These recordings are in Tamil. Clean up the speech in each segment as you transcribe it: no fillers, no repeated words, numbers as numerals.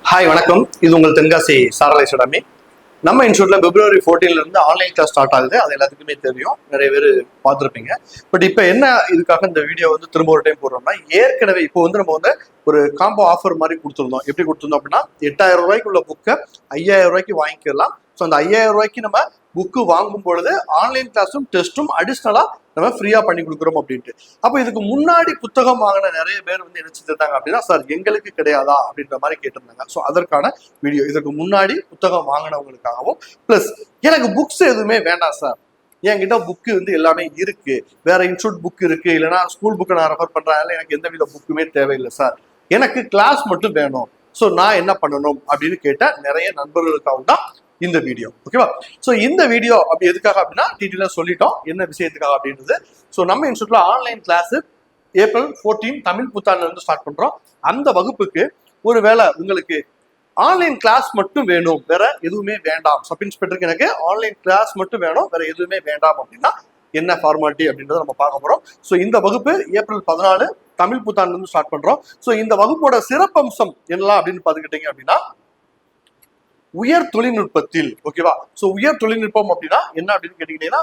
ஹாய் வணக்கம். இது உங்கள் தென்காசி சாரலைஸ் அகாடமி. நம்ம இன்ஸ்டியூட்ல பிப்ரவரி 14ல இருந்து ஆன்லைன் கிளாஸ் ஸ்டார்ட் ஆகுது. அது எல்லாத்துக்குமே தெரியும், நிறைய பேர் பார்த்துருப்பீங்க. பட் இப்போ என்ன இதுக்காக இந்த வீடியோ திரும்ப ஒரு டைம் போடுறோம்னா, ஏற்கனவே இப்போ நம்ம ஒரு காம்போ ஆஃபர் மாதிரி கொடுத்துருந்தோம். எப்படி கொடுத்துருந்தோம் அப்படின்னா, 8000 ரூபாய்க்கு உள்ள புக்கை 5000 ரூபாய்க்கு வாங்கிக்கலாம். ஸோ அந்த 5000 ரூபாய்க்கு நம்ம புக்கு வாங்கும் பொழுது ஆன்லைன் கிளாஸும் டெஸ்ட்டும் அடிஷ்னலா நம்ம ஃப்ரீயா பண்ணி கொடுக்குறோம் அப்படின்ட்டு. அப்போ இதுக்கு முன்னாடி புத்தகம் வாங்கின நிறைய பேர் என்ன செஞ்சிருந்தாங்க அப்படின்னா, சார் எங்களுக்கு கிடையாதா அப்படின்ற மாதிரி கேட்டிருந்தாங்க. ஸோ அதற்கான வீடியோ. இதுக்கு முன்னாடி புத்தகம் வாங்கினவங்களுக்காகவும் பிளஸ் எனக்கு புக்ஸ் எதுவுமே வேண்டாம் சார், என்கிட்ட புக்கு எல்லாமே இருக்கு, வேற இன்ஸ்டியூட் புக் இருக்கு, இல்லைன்னா ஸ்கூல் புக்கை நான் ரெஃபர் பண்றேன், எனக்கு எந்த வித புக்குமே தேவையில்லை சார், எனக்கு கிளாஸ் மட்டும் வேணும், ஸோ நான் என்ன பண்ணணும் அப்படின்னு கேட்ட நிறைய நண்பர்களுக்காக தான் இந்த வீடியோ. ஓகேவா? ஸோ இந்த வீடியோ அப்படி எதுக்காக அப்படின்னா, டீட்டெயிலாக சொல்லிட்டோம் என்ன விஷயத்துக்காக அப்படின்றது. ஸோ நம்ம இன்ஸ்டியூட்ல ஆன்லைன் கிளாஸ் ஏப்ரல் 14 தமிழ் புத்தாண்டுல இருந்து ஸ்டார்ட் பண்றோம். அந்த வகுப்புக்கு ஒருவேளை உங்களுக்கு ஆன்லைன் கிளாஸ் மட்டும் வேணும், வேற எதுவுமே வேண்டாம், சப் இன்ஸ்பெக்டருக்கு எனக்கு ஆன்லைன் கிளாஸ் மட்டும் வேணும், வேற எதுவுமே வேண்டாம் அப்படின்னா என்ன ஃபார்மாலிட்டி அப்படின்றத நம்ம பார்க்க போறோம். ஸோ இந்த வகுப்பு ஏப்ரல் 14 தமிழ் புத்தாண்டுல இருந்து ஸ்டார்ட் பண்றோம். ஸோ இந்த வகுப்போட சிறப்பம்சம் என்னலாம் அப்படின்னு பார்த்துக்கிட்டீங்க அப்படின்னா, உயர் தொழில்நுட்பத்தில். ஓகேவா? ஸோ உயர் தொழில்நுட்பம் அப்படின்னா என்ன அப்படின்னு கேட்டீங்கன்னா,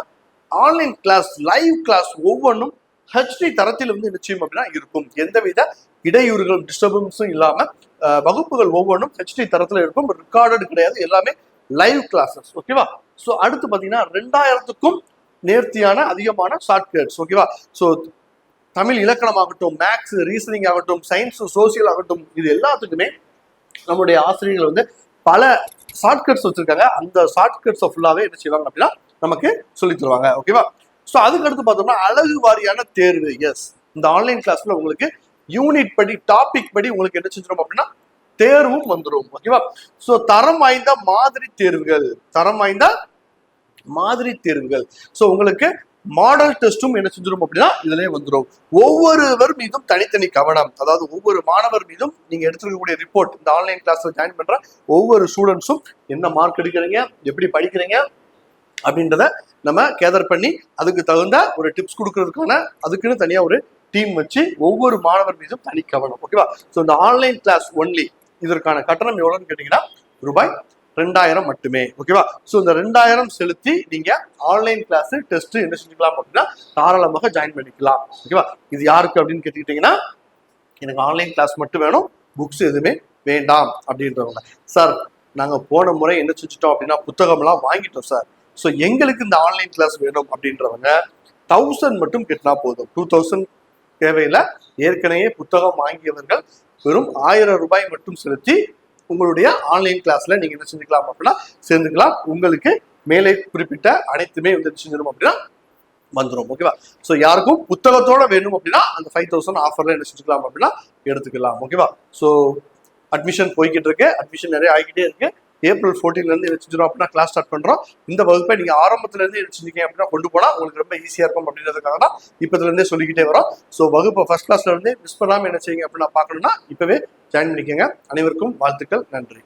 ஆன்லைன் கிளாஸ், லைவ் கிளாஸ் ஒவ்வொன்றும் ஹெச்டி தரத்தில் நிச்சயம் அப்படின்னா இருக்கும். எந்தவித இடையூறுகளும் டிஸ்டர்பன்ஸும் இல்லாம வகுப்புகள் ஒவ்வொன்றும் ஹெச்டி தரத்துல இருக்கும். ரெக்கார்டட் கிடையாது, எல்லாமே லைவ் கிளாஸஸ். ஓகேவா? ஸோ அடுத்து பாத்தீங்கன்னா 2000க்கும் நேர்த்தியான அதிகமான ஷார்ட்கட்ஸ். ஓகேவா? ஸோ தமிழ் இலக்கணம் ஆகட்டும், மேக்ஸ், ரீசனிங் ஆகட்டும், சயின்ஸ், சோசியல் ஆகட்டும், இது எல்லாத்துக்குமே நம்மளுடைய ஆசிரியர்கள் பல ஷார்ட்கட்ஸ் வச்சிருக்காங்க. அந்த ஷார்ட்கட்ஸை ஃபுல்லாவே என்ன செய்வாங்க அப்படின்னா நமக்கு சொல்லி தருவாங்க. ஓகேவா? ஸோ அதுக்கு அடுத்து பார்த்தோம்னா அழகு வாரியான தேர்வு. எஸ், இந்த ஆன்லைன் கிளாஸ்ல உங்களுக்கு யூனிட் படி, டாபிக் படி உங்களுக்கு என்ன செஞ்சிடும் அப்படின்னா தேர்வும் வந்துடும். ஓகேவா? ஸோ தரம் வாய்ந்த மாதிரி தேர்வுகள், தரம் வாய்ந்த மாதிரி தேர்வுகள். ஸோ உங்களுக்கு மாடல் டெஸ்டும் என்ன செஞ்சிடும் அப்படின்னா இதுலயே வந்துடும். ஒவ்வொருவர் மீதும் தனித்தனி கவனம், அதாவது ஒவ்வொரு மாணவர் மீதும் நீங்க எடுத்துக்கக்கூடிய ரிப்போர்ட், இந்த ஆன்லைன் கிளாஸ்ல ஜாயின் பண்ற ஒவ்வொரு ஸ்டூடெண்ட்ஸும் என்ன மார்க் எடுக்கிறீங்க, எப்படி படிக்கிறீங்க அப்படின்றத நம்ம கேதர் பண்ணி அதுக்கு தகுந்த ஒரு டிப்ஸ் கொடுக்கறதுக்கான அதுக்குன்னு தனியா ஒரு டீம் வச்சு ஒவ்வொரு மாணவர் மீதும் தனி கவனம். ஓகேவா? ஸோ இந்த ஆன்லைன் கிளாஸ் ஒன்லி இதற்கான கட்டணம் எவ்வளவுன்னு கேட்டீங்கன்னா ரூபாய் 2000 மட்டுமே. ஓகேவா? ஸோ இந்த 2000 செலுத்தி நீங்க ஆன்லைன் கிளாஸ் டெஸ்ட் என்ன செஞ்சுக்கலாம் அப்படின்னா தாராளமாக ஜாயின் பண்ணிக்கலாம். ஓகேவா? இது யாருக்கு அப்படின்னு கேட்டுக்கிட்டீங்கன்னா, எனக்கு ஆன்லைன் கிளாஸ் மட்டும் வேணும், புக்ஸ் எதுவுமே வேண்டாம் அப்படின்றவங்க. சார் நாங்க போன முறை என்ன செஞ்சுட்டோம் அப்படின்னா புத்தகம்லாம் வாங்கிட்டோம் சார், ஸோ எங்களுக்கு இந்த ஆன்லைன் கிளாஸ் வேணும் அப்படின்றவங்க 1000 மட்டும் கட்டினா போதும். 2000 தேவையில்லை. ஏற்கனவே புத்தகம் வாங்கியவர்கள் வெறும் 1000 ரூபாய் மட்டும் செலுத்தி உங்களுடைய ஆன்லைன் கிளாஸ்ல நீங்க என்ன செஞ்சுக்கலாம் அப்படின்னா சேர்ந்துக்கலாம். உங்களுக்கு மேலே குறிப்பிட்ட அனைத்துமே செஞ்சிடும் அப்படின்னா வந்துடும். ஓகேவா? ஸோ யாருக்கும் புத்தகத்தோட வேணும் அப்படின்னா அந்த 5000 ஆஃபர்ல என்ன செஞ்சுக்கலாம் அப்படின்னா எடுத்துக்கலாம். ஓகேவா? ஸோ அட்மிஷன் போய்கிட்டு இருக்கு, அட்மிஷன் நிறைய ஆகிக்கிட்டே இருக்கு. ஏப்ரல் 14ல இருந்து என்ன செஞ்சிடும் அப்படின்னா கிளாஸ் ஸ்டார்ட் பண்றோம். இந்த வகுப்பை நீங்க ஆரம்பத்துல இருந்து என்ன செஞ்சீங்க அப்படின்னா கொண்டு போனா உங்களுக்கு ரொம்ப ஈஸியா இருக்கும் அப்படின்றதுக்காக தான் இப்பத்துல இருந்தே சொல்லிக்கிட்டே வரோம். ஸோ வகுப்பை ஃபர்ஸ்ட் கிளாஸ்ல இருந்தே மிஸ் பண்ணாம என்ன செய்யுங்க அப்படின்னா பார்க்கணும்னா இப்பவே ஜாயின் பண்ணிக்கோங்க. அனைவருக்கும் வாழ்த்துக்கள். நன்றி.